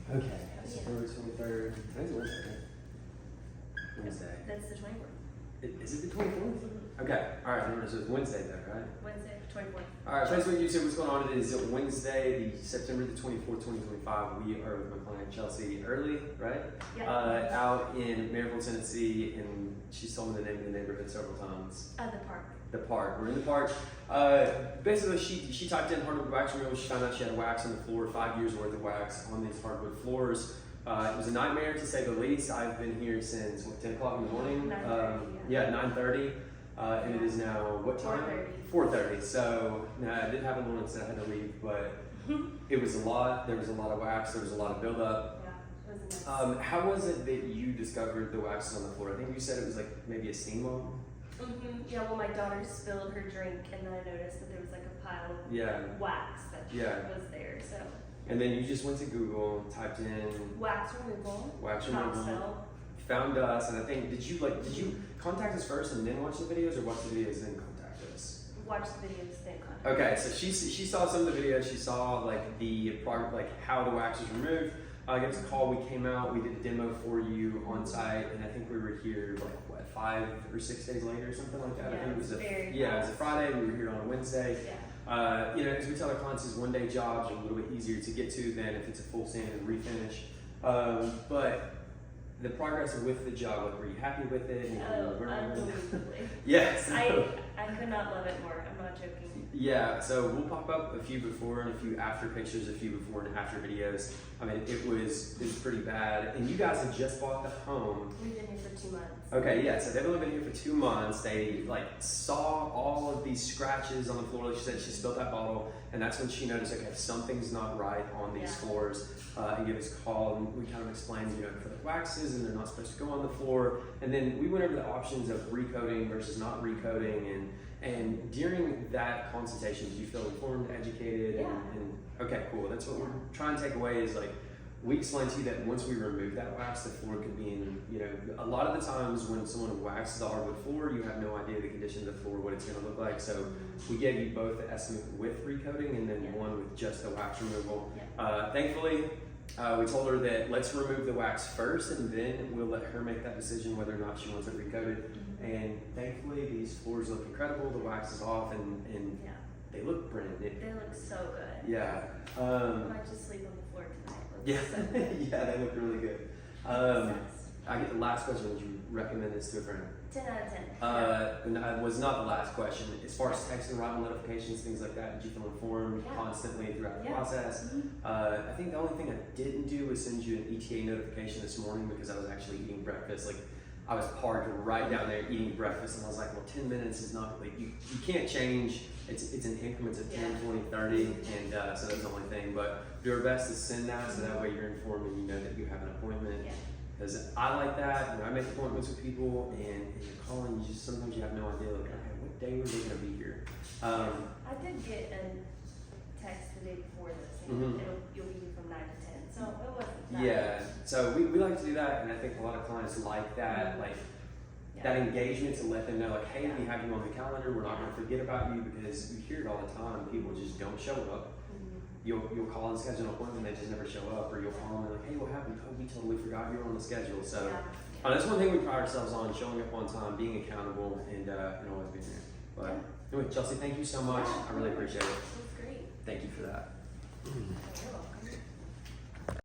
Okay, September 23rd. Today's Wednesday. Wednesday. That's the 24th. Is it the 24th? Okay, alright, so it's Wednesday though, right? Wednesday, 24th. Alright, Facebook, YouTube, what's going on? It is Wednesday, September the 24th, 2025. We are with my client Chelsea early, right? Yeah. Out in Maryville, Tennessee, and she's told me the name of the neighborhood several times. The park. The park. We're in the park. Basically, she typed in hardwood wax removal. She found out she had wax on the floor, 5 years worth of wax on these hardwood floors. It was a nightmare to say the least. I've been here since 10 o'clock in the morning. 9:30, yeah, 9:30. And it is now what time? 4:30. So I did have a moment that I had to leave, but it was a lot. There was a lot of wax. There was a lot of buildup. Yeah, it was a mess. How was it that you discovered the wax on the floor? I think you said it was like maybe a steam bomb. Yeah, well, my daughter spilled her drink, and then I noticed that there was like a pile of wax that was there. So. And then you just went to Google, typed in wax removal. Knoxville. Found us, and I think did you contact us first and then watch the videos, or watch the videos and then contact us? Watch the videos, then contact. Okay, so she saw some of the videos. She saw like the how the wax was removed. I gave us a call. We came out. We did a demo for you on site, and I think we were here like what 5 or 6 days later, or something like that. Yeah, I think it was it was a Friday. We were here on a Wednesday. Yeah. As we tell our clients, is one-day jobs are a little bit easier to get to than if it's a full sand and refinish. But the progress with the job, like, were you happy with it? Unbelievably. Yes. I could not love it more. I'm not joking. Yeah, so we'll pop up a few before and a few after pictures, a few before and after videos. I mean, it was pretty bad. And you guys had just bought the home. We've been here for 2 months. Okay, yeah, so they've only been here for 2 months. They saw all of these scratches on the floor. Like she said, she spilled that bottle, and that's when she noticed, okay, something's not right on these floors. And gave us a call, and we kind of explained, for the waxes, and they're not supposed to go on the floor. And then we went over the options of recoating versus not recoating, and during that consultation, did you feel informed, educated? Yeah. And okay, cool. That's what we're trying to take away is we explained to you that once we remove that wax, the floor could be in, a lot of the times when someone waxes a hardwood floor, you have no idea the condition of the floor, what it's going to look like. So we gave you both the estimate with recoating and then one with just the wax removal. Yeah. Thankfully, we told her that let's remove the wax first and then we'll let her make that decision whether or not she wants it recoated. And thankfully, these floors look incredible. The wax is off and they look brand new. They look so good. Yeah. I might just sleep on the floor tonight. Yeah, So yeah, they look really good. I get the last question. Would you recommend this to a friend? 10 out of 10. And that was not the last question. As far as text and arrival notifications, things like that, did you feel informed constantly throughout the process? I think the only thing I didn't do was send you an ETA notification this morning because I was actually eating breakfast. I was parked right down there eating breakfast, and I was like, well, 10 minutes is not, you can't change. It's in increments of 10, 20, 30, and so that's the only thing. But do our best to send that so that way you're informed and you know that you have an appointment. Because I like that. I make appointments with people, and you're calling, sometimes you have no idea, okay, what day were they going to be here? I did get a text the day before this, saying you'll be here from 9 to 10, so it wasn't that. Yeah, so we like to do that, and I think a lot of clients like that, that engagement to let them know, hey, we have you on the calendar, we're not going to forget about you, because you hear it all the time, people just don't show up. You'll call and schedule an appointment, they just never show up, or you'll call them and hey, what happened? Oh, we totally forgot you were on the schedule. So that's one thing we pride ourselves on, showing up on time, being accountable, and always being there. But anyway, Chelsea, thank you so much. I really appreciate it. It was great. Thank you for that. You're welcome.